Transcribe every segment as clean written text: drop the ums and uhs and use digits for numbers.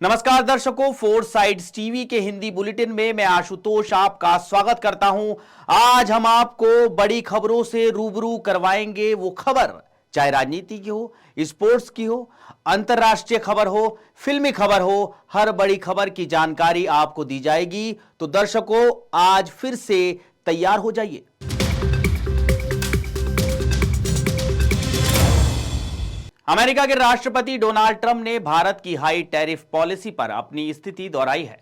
नमस्कार दर्शकों, four sides TV के हिंदी बुलेटिन में मैं आशुतोष आपका स्वागत करता हूं। आज हम आपको बड़ी खबरों से रूबरू करवाएंगे। वो खबर चाहे राजनीति की हो, स्पोर्ट्स की हो, अंतरराष्ट्रीय खबर हो, फिल्मी खबर हो, हर बड़ी खबर की जानकारी आपको दी जाएगी। तो दर्शकों, आज फिर से तैयार हो जाइए। अमेरिका के राष्ट्रपति डोनाल्ड ट्रंप ने भारत की हाई टैरिफ पॉलिसी पर अपनी स्थिति दोहराई है,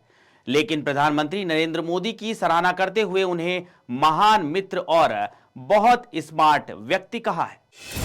लेकिन प्रधानमंत्री नरेंद्र मोदी की सराहना करते हुए उन्हें महान मित्र और बहुत स्मार्ट व्यक्ति कहा है।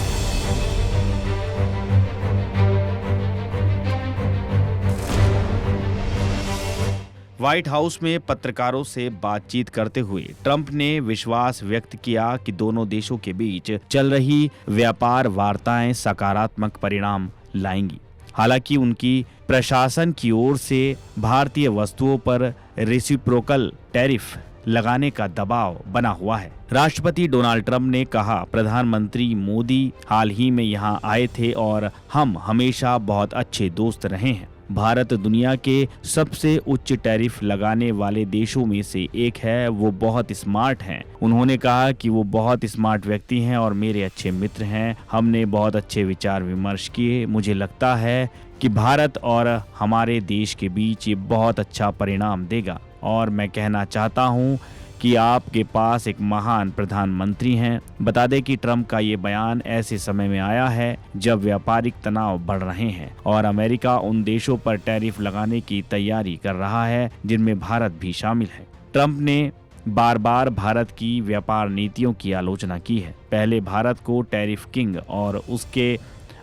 व्हाइट हाउस में पत्रकारों से बातचीत करते हुए ट्रंप ने विश्वास व्यक्त किया कि दोनों देशों के बीच चल रही व्यापार वार्ताएं सकारात्मक परिणाम लाएंगी। हालांकि उनकी प्रशासन की ओर से भारतीय वस्तुओं पर रेसिप्रोकल टैरिफ लगाने का दबाव बना हुआ है। राष्ट्रपति डोनाल्ड ट्रंप ने कहा, प्रधानमंत्री मोदी हाल ही में यहां आए थे और हम हमेशा बहुत अच्छे दोस्त रहे हैं। भारत दुनिया के सबसे उच्च टैरिफ लगाने वाले देशों में से एक है। वो बहुत स्मार्ट हैं। उन्होंने कहा कि वो बहुत स्मार्ट व्यक्ति हैं और मेरे अच्छे मित्र हैं। हमने बहुत अच्छे विचार विमर्श किए। मुझे लगता है कि भारत और हमारे देश के बीच ये बहुत अच्छा परिणाम देगा और मैं कहना चाहता हूँ कि आपके पास एक महान प्रधानमंत्री हैं। बता दें कि ट्रंप का ये बयान ऐसे समय में आया है जब व्यापारिक तनाव बढ़ रहे हैं और अमेरिका उन देशों पर टैरिफ लगाने की तैयारी कर रहा है जिनमें भारत भी शामिल है। ट्रंप ने बार बार भारत की व्यापार नीतियों की आलोचना की है। पहले भारत को टैरिफ किंग और उसके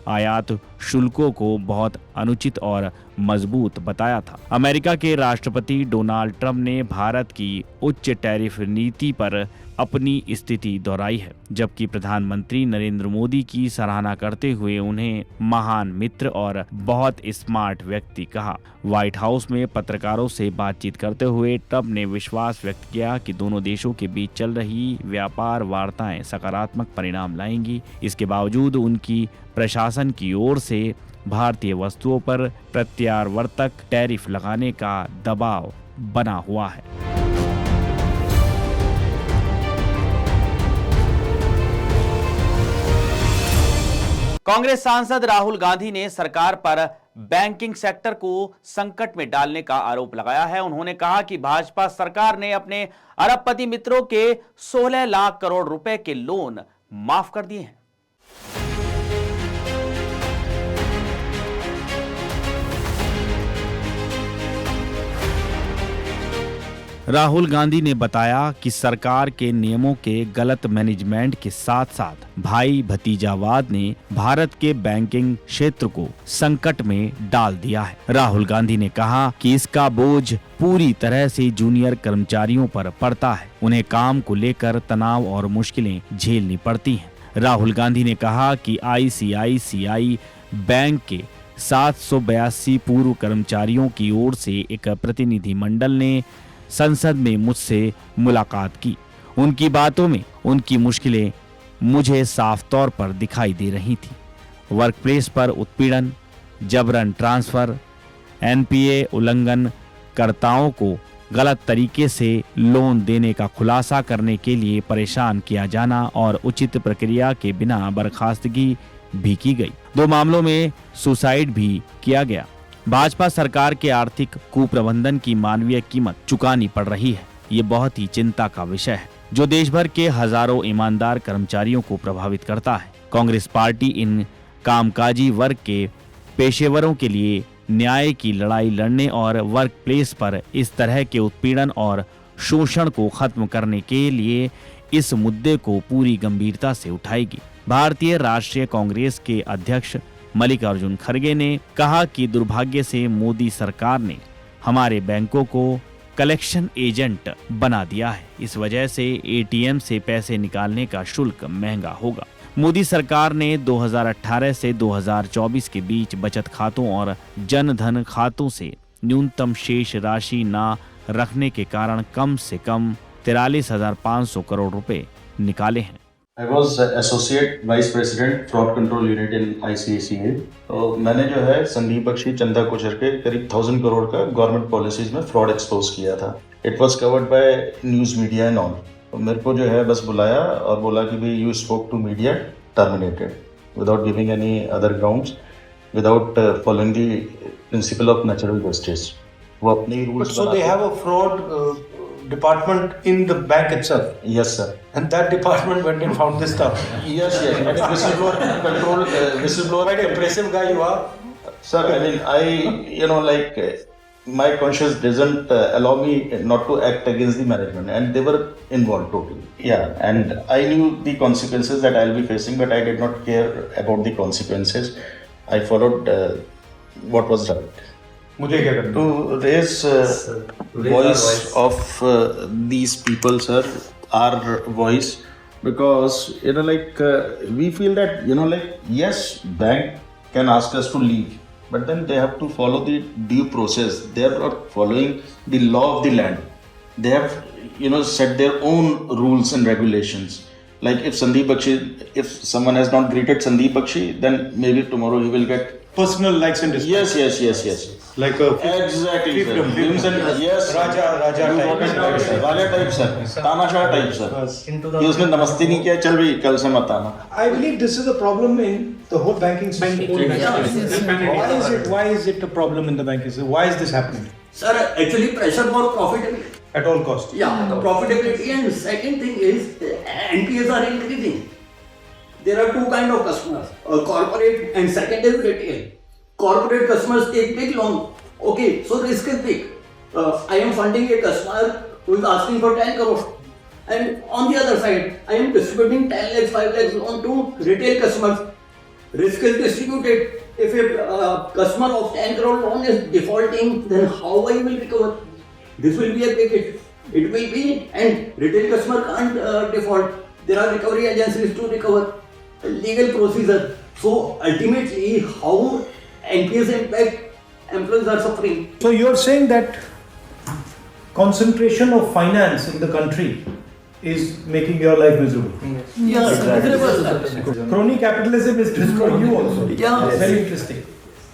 आयात शुल्कों को बहुत अनुचित और मजबूत बताया था। अमेरिका के राष्ट्रपति डोनाल्ड ट्रंप ने भारत की उच्च टैरिफ नीति पर अपनी स्थिति दोहराई है, जबकि प्रधानमंत्री नरेंद्र मोदी की सराहना करते हुए उन्हें महान मित्र और बहुत स्मार्ट व्यक्ति कहा। व्हाइट हाउस में पत्रकारों से बातचीत करते हुए ट्रंप ने विश्वास व्यक्त किया कि दोनों देशों के बीच चल रही व्यापार वार्ताएं सकारात्मक परिणाम लाएंगी। इसके बावजूद उनकी प्रशासन की ओर से भारतीय वस्तुओं पर प्रत्यावर्तक टैरिफ लगाने का दबाव बना हुआ है। कांग्रेस सांसद राहुल गांधी ने सरकार पर बैंकिंग सेक्टर को संकट में डालने का आरोप लगाया है। उन्होंने कहा कि भाजपा सरकार ने अपने अरबपति मित्रों के 16 लाख करोड़ रुपए के लोन माफ कर दिए हैं। राहुल गांधी ने बताया कि सरकार के नियमों के गलत मैनेजमेंट के साथ साथ भाई भतीजावाद ने भारत के बैंकिंग क्षेत्र को संकट में डाल दिया है। राहुल गांधी ने कहा कि इसका बोझ पूरी तरह से जूनियर कर्मचारियों पर पड़ता है। उन्हें काम को लेकर तनाव और मुश्किलें झेलनी पड़ती हैं। राहुल गांधी ने कहा कि ICICI बैंक के 782 पूर्व कर्मचारियों की ओर से एक प्रतिनिधि मंडल ने संसद में मुझसे मुलाकात की। उनकी बातों में उनकी मुश्किलें मुझे साफ तौर पर दिखाई दे रही थी। वर्कप्लेस पर उत्पीड़न, जबरन ट्रांसफर, NPA उल्लंघनकर्ताओं को गलत तरीके से लोन देने का खुलासा करने के लिए परेशान किया जाना और उचित प्रक्रिया के बिना बर्खास्तगी भी की गई। 2 मामलों में सुसाइड भी किया गया। भाजपा सरकार के आर्थिक कुप्रबंधन की मानवीय कीमत चुकानी पड़ रही है। ये बहुत ही चिंता का विषय है जो देश भर के हजारों ईमानदार कर्मचारियों को प्रभावित करता है। कांग्रेस पार्टी इन कामकाजी वर्ग के पेशेवरों के लिए न्याय की लड़ाई लड़ने और वर्क प्लेस पर इस तरह के उत्पीड़न और शोषण को खत्म करने के लिए इस मुद्दे को पूरी गंभीरता से उठाएगी। भारतीय राष्ट्रीय कांग्रेस के अध्यक्ष मल्लिकार्जुन खड़गे ने कहा कि दुर्भाग्य से मोदी सरकार ने हमारे बैंकों को कलेक्शन एजेंट बना दिया है। इस वजह से ATM से पैसे निकालने का शुल्क महंगा होगा। मोदी सरकार ने 2018 से 2024 के बीच बचत खातों और जन धन खातों से न्यूनतम शेष राशि न रखने के कारण कम से कम 43,500 करोड़ रुपए निकाले हैं। I was associate vice president fraud control unit in ICICI। तो मैंने जो है संदीप बख्शी, चंदा कोचर के करीब 1000 करोड़ का गवर्नमेंट पॉलिसीज में फ्रॉड एक्सपोज किया था। It was covered by news media and all. तो मेरे को जो है बस बुलाया और बोला कि भाई you spoke to media, terminated without giving any other grounds, without following the principle of natural justice. वो अपने ही rules So they have a fraud department in the bank itself, yes sir, and that department went and found this stuff. Yes yes, and whistleblower control, whistleblower Quite impressive guy you are. Sir, I mean, my conscience doesn't allow me not to act against the management, and they were involved totally. Yeah, and I knew the consequences that I'll be facing, but I did not care about the consequences. I followed what was right. मुझे क्या करना? To raise voice of these people, sir, our voice, because we feel that yes, bank can ask us to leave, but then they have to follow the due process. They are not following the law of the land. They have set their own rules and regulations. Like if someone has not greeted Sandeep Bakshi, then maybe tomorrow he will get Personal likes and dislikes. yes. Like a Exactly, sir. fiefdom. Yes. Raja type. Raja type sir, तानाशाह type sir. ये उसने नमस्ते नहीं किया, चल भाई कल से मत आना। I believe this is a problem in the whole banking system. Why is it a problem in the banking system? Why is this happening? Sir, actually pressure for profitability. At all costs. Yeah, the profitability, and second thing is NPAs are increasing. There are two kind of customers, corporate and secondary retail. Corporate customers take big loan. Okay, so risk is big. I am funding a customer who is asking for 10 crore. And on the other side, I am distributing 10 lakhs, 5 lakhs loan to retail customers. Risk is distributed. If a customer of 10 crore loan is defaulting, then how I will recover? This will be a big issue. It will be, and retail customer can't default. There are recovery agencies to recover. Legal procedure. So ultimately, how NPS impact employees are suffering. So you're saying that concentration of finance in the country is making your life miserable. Yes, exactly. Crony capitalism is destroying you also. Yeah. Very interesting.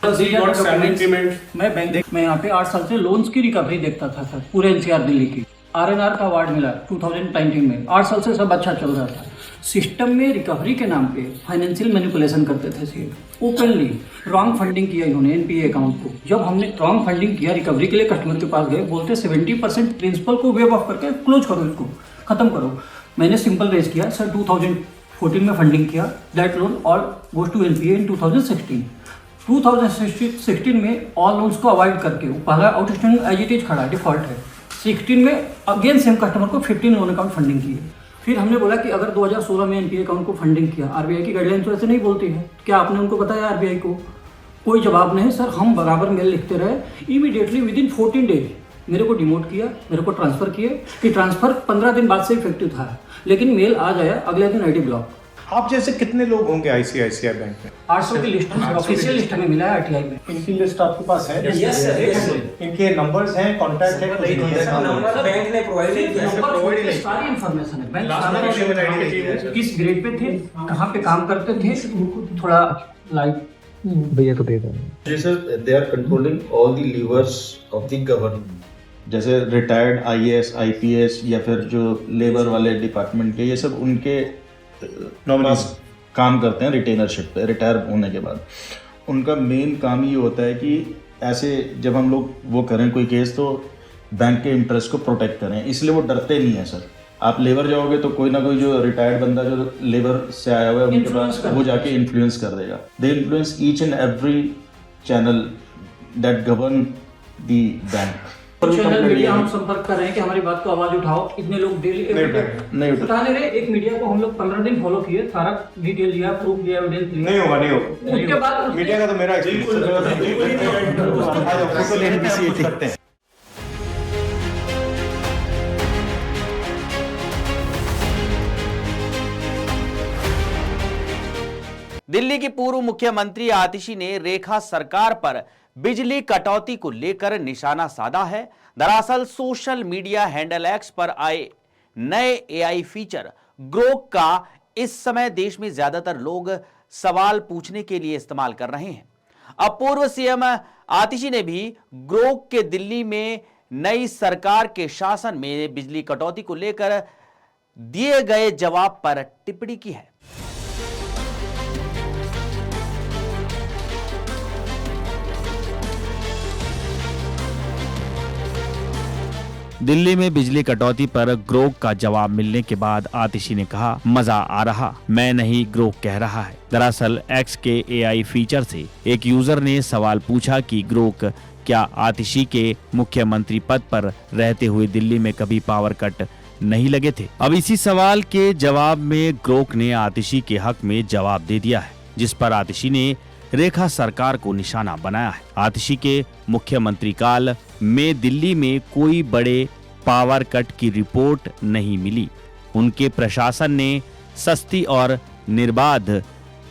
मैं bank में यहाँ पे 8 साल से loans की recovery देखता था sir, पूरे NCR दिल्ली की। RNR का अवार्ड मिला 2019 में। 8 साल से सब अच्छा चल रहा था। सिस्टम में रिकवरी के नाम पे फाइनेंशियल मैनिपुलेशन करते थे सीट ओपनली। रॉन्ग फंडिंग किया इन्होंने NPA अकाउंट को। जब हमने रॉन्ग फंडिंग किया, रिकवरी के लिए कस्टमर के पास गए, बोलते 70% प्रिंसिपल को वेव ऑफ करके क्लोज करो, इसको खत्म करो। मैंने सिंपल रेज किया सर, 2014 में फंडिंग किया दैट लोन और गोज टू NPA इन 2016 में ऑल लोन्स को अवॉइड करके पहला आउटस्टैंडिंग एज इट इज खड़ा, डिफॉल्ट है। 16 में अगेन सेम कस्टमर को 15 लोन अकाउंट फंडिंग किए। फिर हमने बोला कि अगर 2016 में NPA अकाउंट को फंडिंग किया, RBI की गाइडलाइन तो ऐसे नहीं बोलती है, क्या आपने उनको बताया RBI को? कोई जवाब नहीं सर। हम बराबर मेल लिखते रहे। इमीडिएटली विदिन 14 डेज मेरे को डिमोट किया, मेरे को ट्रांसफर किए कि ट्रांसफर 15 दिन बाद से इफेक्टिव था, लेकिन मेल आ जाया अगले दिन ID ब्लॉक। आप जैसे कितने लोग होंगे ICICI बैंक में? 800 की लिस्ट ऑफिशियल लिस्ट में मिला है RTI में। इनकी लिस्ट आपके पास है? Yes, sir. इनके नंबर्स हैं, कॉन्टैक्ट है? नंबर बैंक ने प्रोवाइड नहीं किया। सारी इंफॉर्मेशन है। बैंक सारा किस ग्रेड पे थे, कहाँ पे काम करते थे, थोड़ा लाइव भैया को दे दो। जैसे they are controlling all the levers of the government, जैसे रिटायर्ड IAS IPS या फिर जो लेबर वाले डिपार्टमेंट के, ये सब उनके पास काम करते हैं रिटेनरशिप पे। रिटायर होने के बाद उनका मेन काम ये होता है कि ऐसे जब हम लोग वो करें कोई केस, तो बैंक के इंटरेस्ट को प्रोटेक्ट करें, इसलिए वो डरते नहीं है सर। आप लेबर जाओगे तो कोई ना कोई जो रिटायर्ड बंदा जो लेबर से आया हुआ है उनके पास वो जाके इन्फ्लुएंस कर देगा। They influence each and every channel that govern the bank. Channel media हम संपर्क कर रहे हैं कि हमारी बात को आवाज उठाओ। इतने लोग डेली नहीं उठा ले रहे। एक मीडिया को हम लोग 15 दिन फॉलो किए, सारा डिटेल लिया, प्रूफ लिया, एविडेंस लिया। नहीं होगा। उसके बाद मीडिया का तो मेरा एक्सपीरियंस। दिल्ली की पूर्व मुख्यमंत्री आतिशी ने रेखा सरकार पर बिजली कटौती को लेकर निशाना साधा है। दरअसल सोशल मीडिया हैंडल X पर आए नए AI फीचर ग्रोक का इस समय देश में ज्यादातर लोग सवाल पूछने के लिए इस्तेमाल कर रहे हैं। अब पूर्व सीएम आतिशी ने भी ग्रोक के दिल्ली में नई सरकार के शासन में बिजली कटौती को लेकर दिए गए जवाब पर टिप्पणी की है। दिल्ली में बिजली कटौती पर ग्रोक का जवाब मिलने के बाद आतिशी ने कहा, मजा आ रहा, मैं नहीं ग्रोक कह रहा है। दरअसल एक्स के AI फीचर से एक यूजर ने सवाल पूछा कि ग्रोक क्या आतिशी के मुख्यमंत्री पद पर रहते हुए दिल्ली में कभी पावर कट नहीं लगे थे। अब इसी सवाल के जवाब में ग्रोक ने आतिशी के हक में जवाब दे दिया है, जिस पर आतिशी ने रेखा सरकार को निशाना बनाया है। आतिशी के मुख्यमंत्री काल में दिल्ली में कोई बड़े पावर कट की रिपोर्ट नहीं मिली। उनके प्रशासन ने सस्ती और निर्बाध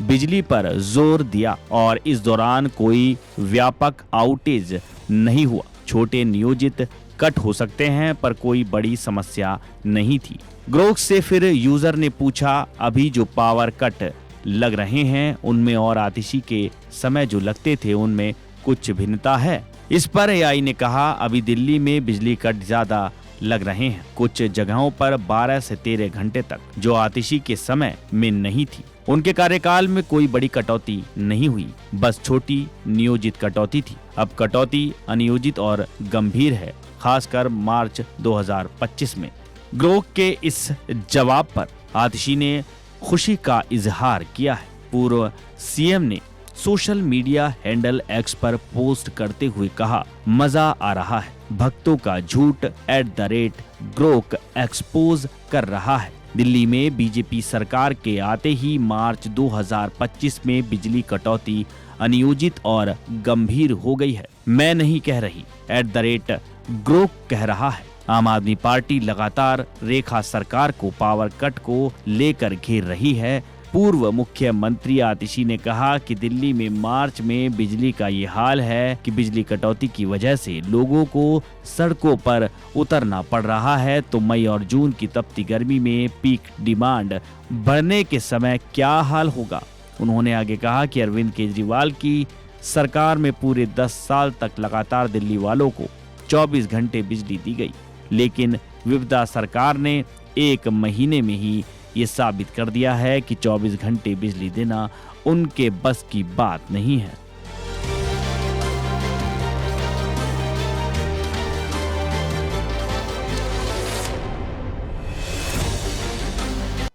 बिजली पर जोर दिया और इस दौरान कोई व्यापक आउटेज नहीं हुआ। छोटे नियोजित कट हो सकते हैं पर कोई बड़ी समस्या नहीं थी। ग्रोक से फिर यूजर ने पूछा, अभी जो पावर कट लग रहे हैं उनमें और आतिशी के समय जो लगते थे उनमें कुछ भिन्नता है। इस पर AI ने कहा, अभी दिल्ली में बिजली कट ज्यादा लग रहे हैं, कुछ जगहों पर 12 से 13 घंटे तक, जो आतिशी के समय में नहीं थी। उनके कार्यकाल में कोई बड़ी कटौती नहीं हुई, बस छोटी नियोजित कटौती थी। अब कटौती अनियोजित और गंभीर है, खासकर मार्च 2025 में। ग्रोक के इस जवाब पर आतिशी ने खुशी का इजहार किया है। पूर्व सीएम ने सोशल मीडिया हैंडल X पर पोस्ट करते हुए कहा, मजा आ रहा है, भक्तों का झूठ @ग्रोक एक्सपोज कर रहा है। दिल्ली में बीजेपी सरकार के आते ही मार्च 2025 में बिजली कटौती अनियोजित और गंभीर हो गई है। मैं नहीं कह रही, @ग्रोक कह रहा है। आम आदमी पार्टी लगातार रेखा सरकार को पावर कट को लेकर घेर रही है। पूर्व मुख्यमंत्री आतिशी ने कहा कि दिल्ली में मार्च में बिजली का ये हाल है कि बिजली कटौती की वजह से लोगों को सड़कों पर उतरना पड़ रहा है, तो मई और जून की तपती गर्मी में पीक डिमांड बढ़ने के समय क्या हाल होगा। उन्होंने आगे कहा कि अरविंद केजरीवाल की सरकार में पूरे 10 साल तक लगातार दिल्ली वालों को 24 घंटे बिजली दी गई, लेकिन विपदा सरकार ने 1 महीने में ही ये साबित कर दिया है कि 24 घंटे बिजली देना उनके बस की बात नहीं है।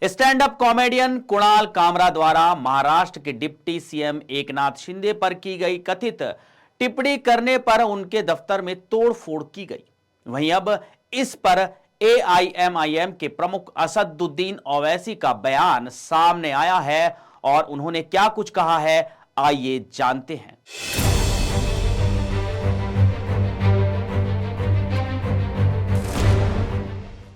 Stand up comedian Kunal Kamra द्वारा महाराष्ट्र के डिप्टी सीएम एकनाथ शिंदे पर की गई कथित टिप्पणी करने पर उनके दफ्तर में तोड़फोड़ की गई। वहीं अब इस पर AIMIM के प्रमुख असदुद्दीन ओवैसी का बयान सामने आया है और उन्होंने क्या कुछ कहा है, आइए जानते हैं।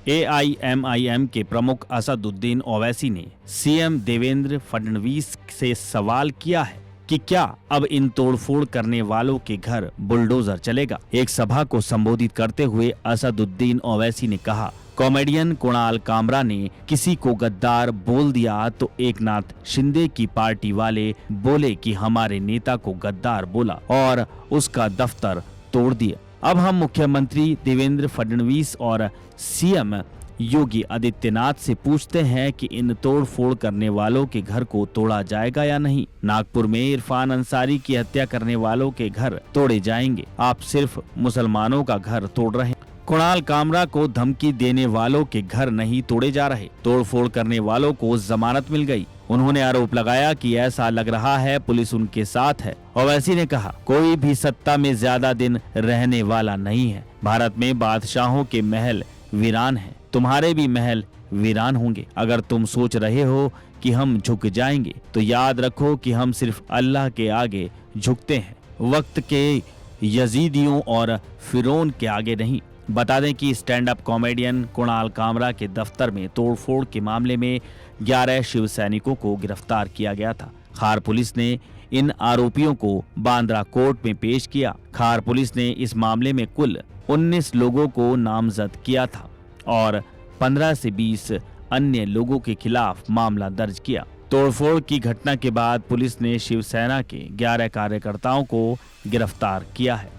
AIMIM के प्रमुख असदुद्दीन ओवैसी ने सीएम देवेंद्र फडणवीस से सवाल किया है कि क्या अब इन तोड़फोड़ करने वालों के घर बुलडोजर चलेगा। एक सभा को संबोधित करते हुए असदुद्दीन ओवैसी ने कहा, कॉमेडियन कुणाल कामरा ने किसी को गद्दार बोल दिया तो एकनाथ शिंदे की पार्टी वाले बोले कि हमारे नेता को गद्दार बोला और उसका दफ्तर तोड़ दिया। अब हम मुख्यमंत्री देवेंद्र फडणवीस और सीएम योगी आदित्यनाथ से पूछते हैं कि इन तोड़फोड़ करने वालों के घर को तोड़ा जाएगा या नहीं। नागपुर में इरफान अंसारी की हत्या करने वालों के घर तोड़े जाएंगे, आप सिर्फ मुसलमानों का घर तोड़ रहे हैं। कुणाल कामरा को धमकी देने वालों के घर नहीं तोड़े जा रहे, तोड़फोड़ करने वालों को जमानत मिल गई। उन्होंने आरोप लगाया कि ऐसा लग रहा है पुलिस उनके साथ है। ओवैसी ने कहा, कोई भी सत्ता में ज्यादा दिन रहने वाला नहीं है। भारत में बादशाहों के महल वीरान हैं, तुम्हारे भी महल वीरान होंगे। अगर तुम सोच रहे हो कि हम झुक जाएंगे तो याद रखो कि हम सिर्फ अल्लाह के आगे झुकते हैं, वक्त के यजीदियों और फिरौन के आगे नहीं। बता दें कि stand up comedian Kunal Kamra के दफ्तर में तोड़फोड़ के मामले में 11 शिव सैनिकों को गिरफ्तार किया गया था। खार पुलिस ने इन आरोपियों को बांद्रा कोर्ट में पेश किया। खार पुलिस ने इस मामले में कुल 19 लोगों को नामजद किया था और 15 से 20 अन्य लोगों के खिलाफ मामला दर्ज किया। तोड़फोड़ की घटना के बाद पुलिस ने शिवसेना के 11 कार्यकर्ताओं को गिरफ्तार किया है।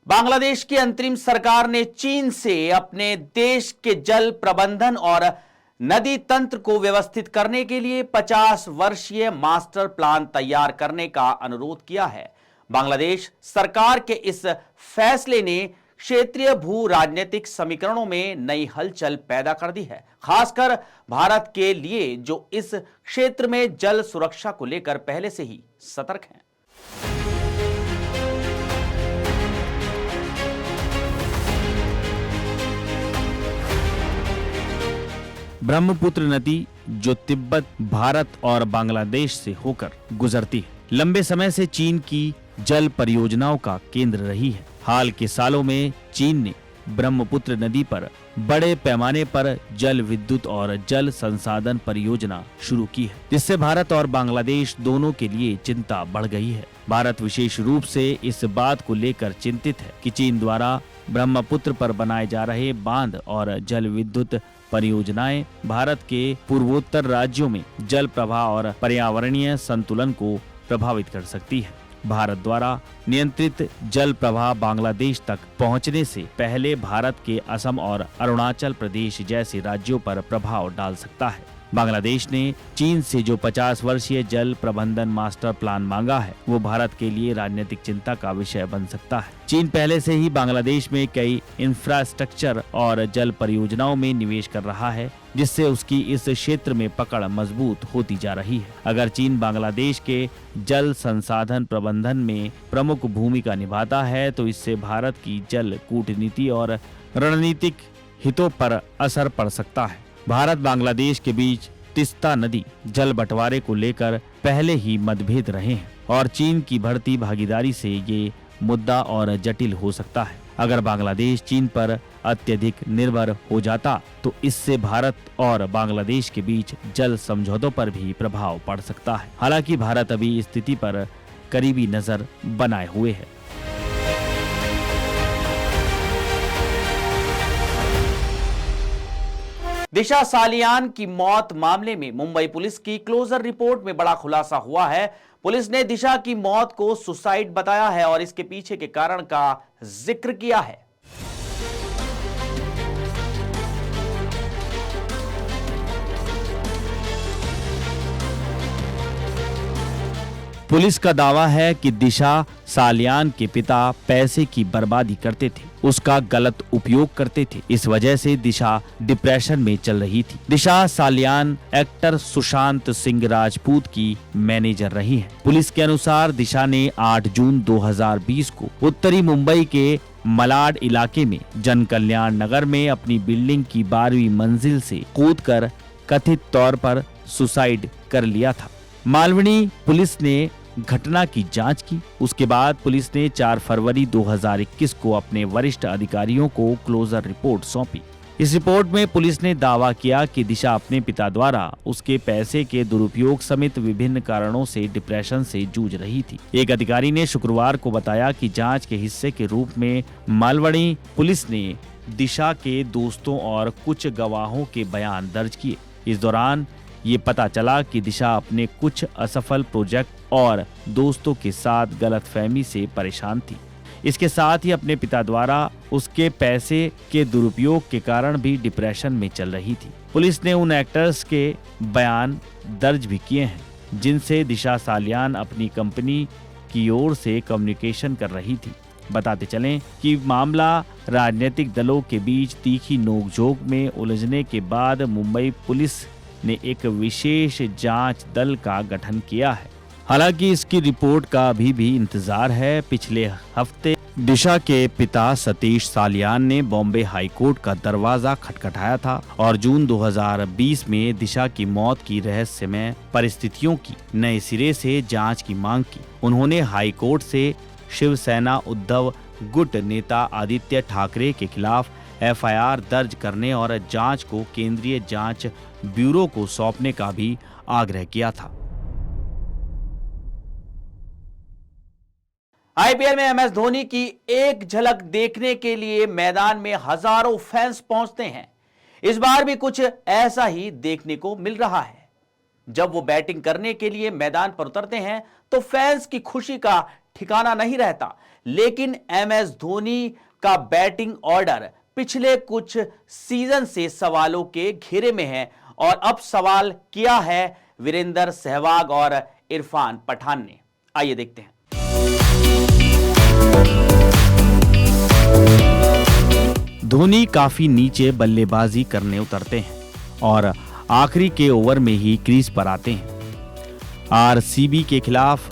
बांग्लादेश की अंतरिम सरकार ने चीन से अपने देश के जल प्रबंधन और नदी तंत्र को व्यवस्थित करने के लिए 50 वर्षीय मास्टर प्लान तैयार करने का अनुरोध किया है। बांग्लादेश सरकार के इस फैसले ने क्षेत्रीय भू राजनीतिक समीकरणों में नई हलचल पैदा कर दी है, खासकर भारत के लिए जो इस क्षेत्र में जल सुरक्षा को लेकर पहले से ही सतर्क है। ब्रह्मपुत्र नदी जो तिब्बत, भारत और बांग्लादेश से होकर गुजरती है, लंबे समय से चीन की जल परियोजनाओं का केंद्र रही है। हाल के सालों में चीन ने ब्रह्मपुत्र नदी पर बड़े पैमाने पर जल विद्युत और जल संसाधन परियोजना शुरू की है, जिससे भारत और बांग्लादेश दोनों के लिए चिंता बढ़ गई है। भारत विशेष रूप से इस बात को लेकर चिंतित है कि चीन द्वारा ब्रह्मपुत्र पर बनाए जा रहे बांध और जल विद्युत परियोजनाएं भारत के पूर्वोत्तर राज्यों में जल प्रवाह और पर्यावरणीय संतुलन को प्रभावित कर सकती है। भारत द्वारा नियंत्रित जल प्रवाह बांग्लादेश तक पहुंचने से पहले भारत के असम और अरुणाचल प्रदेश जैसे राज्यों पर प्रभाव डाल सकता है। बांग्लादेश ने चीन से जो 50 वर्षीय जल प्रबंधन मास्टर प्लान मांगा है, वो भारत के लिए राजनीतिक चिंता का विषय बन सकता है। चीन पहले से ही बांग्लादेश में कई इंफ्रास्ट्रक्चर और जल परियोजनाओं में निवेश कर रहा है, जिससे उसकी इस क्षेत्र में पकड़ मजबूत होती जा रही है। अगर चीन बांग्लादेश के जल संसाधन प्रबंधन में प्रमुख भूमिका निभाता है, तो इससे भारत की जल कूटनीति और रणनीतिक हितों पर असर पड़ सकता है। भारत बांग्लादेश के बीच तिस्ता नदी जल बंटवारे को लेकर पहले ही मतभेद रहे हैं और चीन की बढ़ती भागीदारी से ये मुद्दा और जटिल हो सकता है। अगर बांग्लादेश चीन पर अत्यधिक निर्भर हो जाता तो इससे भारत और बांग्लादेश के बीच जल समझौतों पर भी प्रभाव पड़ सकता है। हालांकि भारत अभी इस स्थिति पर करीबी नजर बनाए हुए है। दिशा सालियान की मौत मामले में मुंबई पुलिस की क्लोजर रिपोर्ट में बड़ा खुलासा हुआ है। पुलिस ने दिशा की मौत को सुसाइड बताया है और इसके पीछे के कारण का जिक्र किया है। पुलिस का दावा है कि दिशा सालियान के पिता पैसे की बर्बादी करते थे, उसका गलत उपयोग करते थे। इस वजह से दिशा डिप्रेशन में चल रही थी। दिशा सालियान एक्टर सुशांत सिंह राजपूत की मैनेजर रही है। पुलिस के अनुसार दिशा ने 8 जून 2020 को उत्तरी मुंबई के मलाड इलाके में जन कल्याण नगर में अपनी बिल्डिंग की 12वीं मंजिल से कूदकर कथित तौर पर सुसाइड कर लिया था। मालवनी पुलिस ने घटना की जांच की। उसके बाद पुलिस ने 4 फरवरी 2021 को अपने वरिष्ठ अधिकारियों को क्लोजर रिपोर्ट सौंपी। इस रिपोर्ट में पुलिस ने दावा किया कि दिशा अपने पिता द्वारा उसके पैसे के दुरुपयोग समेत विभिन्न कारणों से डिप्रेशन से जूझ रही थी। एक अधिकारी ने शुक्रवार को बताया कि जांच के हिस्से के रूप में मालवनी पुलिस ने दिशा के दोस्तों और कुछ गवाहों के बयान दर्ज किए। इस दौरान ये पता चला कि दिशा अपने कुछ असफल प्रोजेक्ट और दोस्तों के साथ गलतफहमी से परेशान थी। इसके साथ ही अपने पिता द्वारा उसके पैसे के दुरुपयोग के कारण भी डिप्रेशन में चल रही थी। पुलिस ने उन एक्टर्स के बयान दर्ज भी किए हैं जिनसे दिशा सालियान अपनी कंपनी की ओर से कम्युनिकेशन कर रही थी। बताते चलें कि मामला राजनीतिक दलों के बीच तीखी नोकझोंक में उलझने के बाद मुंबई पुलिस ने एक विशेष जांच दल का गठन किया है। हालांकि इसकी रिपोर्ट का अभी भी इंतजार है। पिछले हफ्ते दिशा के पिता सतीश सालियान ने बॉम्बे हाई कोर्ट का दरवाजा खटखटाया था और जून 2020 में दिशा की मौत की रहस्यमय परिस्थितियों की नए सिरे से जांच की मांग की। उन्होंने हाई कोर्ट से शिवसेना उद्धव गुट नेता आदित्य ठाकरे के खिलाफ एफआईआर दर्ज करने और जांच को केंद्रीय जांच ब्यूरो को सौंपने का भी आग्रह किया था। आईपीएल में एमएस धोनी की एक झलक देखने के लिए मैदान में हजारों फैंस पहुंचते हैं। इस बार भी कुछ ऐसा ही देखने को मिल रहा है। जब वो बैटिंग करने के लिए मैदान पर उतरते हैं तो फैंस की खुशी का ठिकाना नहीं रहता। लेकिन एमएस धोनी का बैटिंग ऑर्डर पिछले कुछ सीजन से सवालों के घेरे में है और अब सवाल किया है वीरेंद्र सहवाग और इरफान पठान ने। आइए देखते हैं। धोनी काफी नीचे बल्लेबाजी करने उतरते हैं और आखिरी के ओवर में ही क्रीज पर आते हैं। आरसीबी के खिलाफ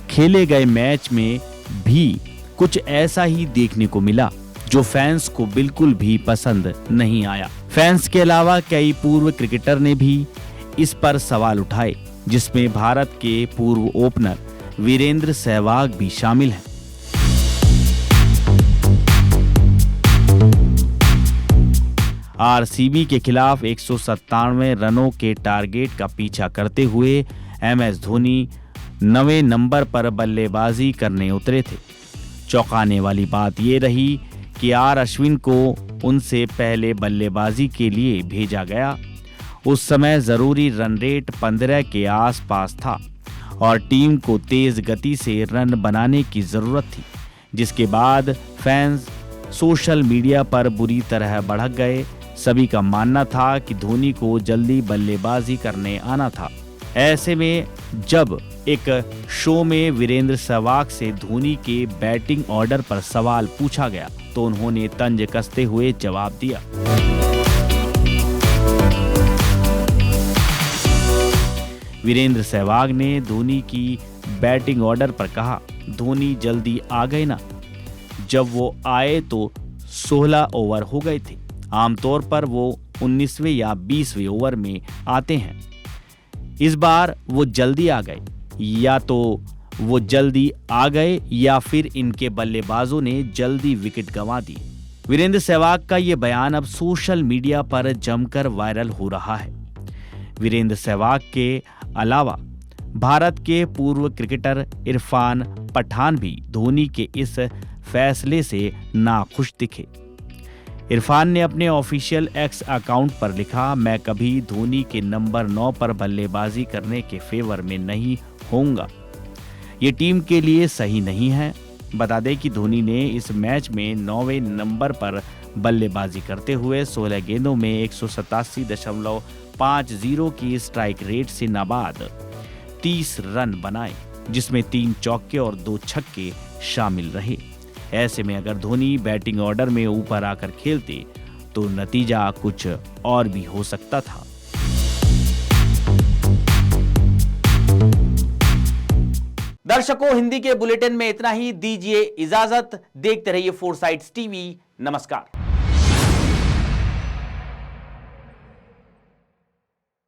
खेले गए मैच में भी कुछ ऐसा ही देखने को मिला जो फैंस को बिल्कुल भी पसंद नहीं आया। फैंस के अलावा कई पूर्व क्रिकेटर ने भी इस पर सवाल उठाए, जिसमें भारत के पूर्व ओपनर वीरेंद्र सहवाग भी शामिल हैं। आरसीबी के खिलाफ 197 रनों के टारगेट का पीछा करते हुए एमएस धोनी 9वें नंबर पर बल्लेबाजी करने उतरे थे। चौंकाने वाली बात यह रही कि आर अश्विन को उनसे पहले बल्लेबाजी के लिए भेजा गया। उस समय जरूरी रन रेट 15 के आसपास था और टीम को तेज गति से रन बनाने की जरूरत थी, जिसके बाद फैंस सोशल मीडिया पर बुरी तरह भड़क गए। सभी का मानना था कि धोनी को जल्दी बल्लेबाजी करने आना था। ऐसे में जब एक शो में वीरेंद्र सहवाग से धोनी के बैटिंग ऑर्डर पर सवाल पूछा गया तो उन्होंने तंज कसते हुए जवाब दिया। वीरेंद्र सहवाग ने धोनी की बैटिंग ऑर्डर पर कहा, धोनी जल्दी आ गए ना। जब वो आए तो 16 ओवर हो गए थे। आमतौर पर वो 19वें या 20वें ओवर में आते हैं। इस बार वो जल्दी आ गए, या तो वो जल्दी आ गए या फिर इनके बल्लेबाजों ने जल्दी विकेट गंवा दिए। वीरेंद्र सहवाग का ये बयान अब सोशल मीडिया पर जमकर वायरल हो रहा है। वीरेंद्र सहवाग के अलावा भारत के पूर्व क्रिकेटर इरफान पठान भी धोनी के इस फैसले से नाखुश दिखे। इरफान ने अपने ऑफिशियल एक्स अकाउंट पर लिखा, मैं कभी धोनी के नंबर 9 पर बल्लेबाजी करने के फेवर में नहीं होऊंगा। ये टीम के लिए सही नहीं है। बता दें कि धोनी ने इस मैच में 9वें नंबर पर बल्लेबाजी करते हुए 16 गेंदों में 187.50 की स्ट्राइक रेट से नाबाद 30 रन बनाए, जिसमें 3 चौके और 2 छक्के शामिल रहे। ऐसे में अगर धोनी बैटिंग ऑर्डर में ऊपर आकर खेलते तो नतीजा कुछ और भी हो सकता था। दर्शकों, हिंदी के बुलेटिन में इतना ही। दीजिए इजाजत। देखते रहिए फोरसाइट्स टीवी। नमस्कार।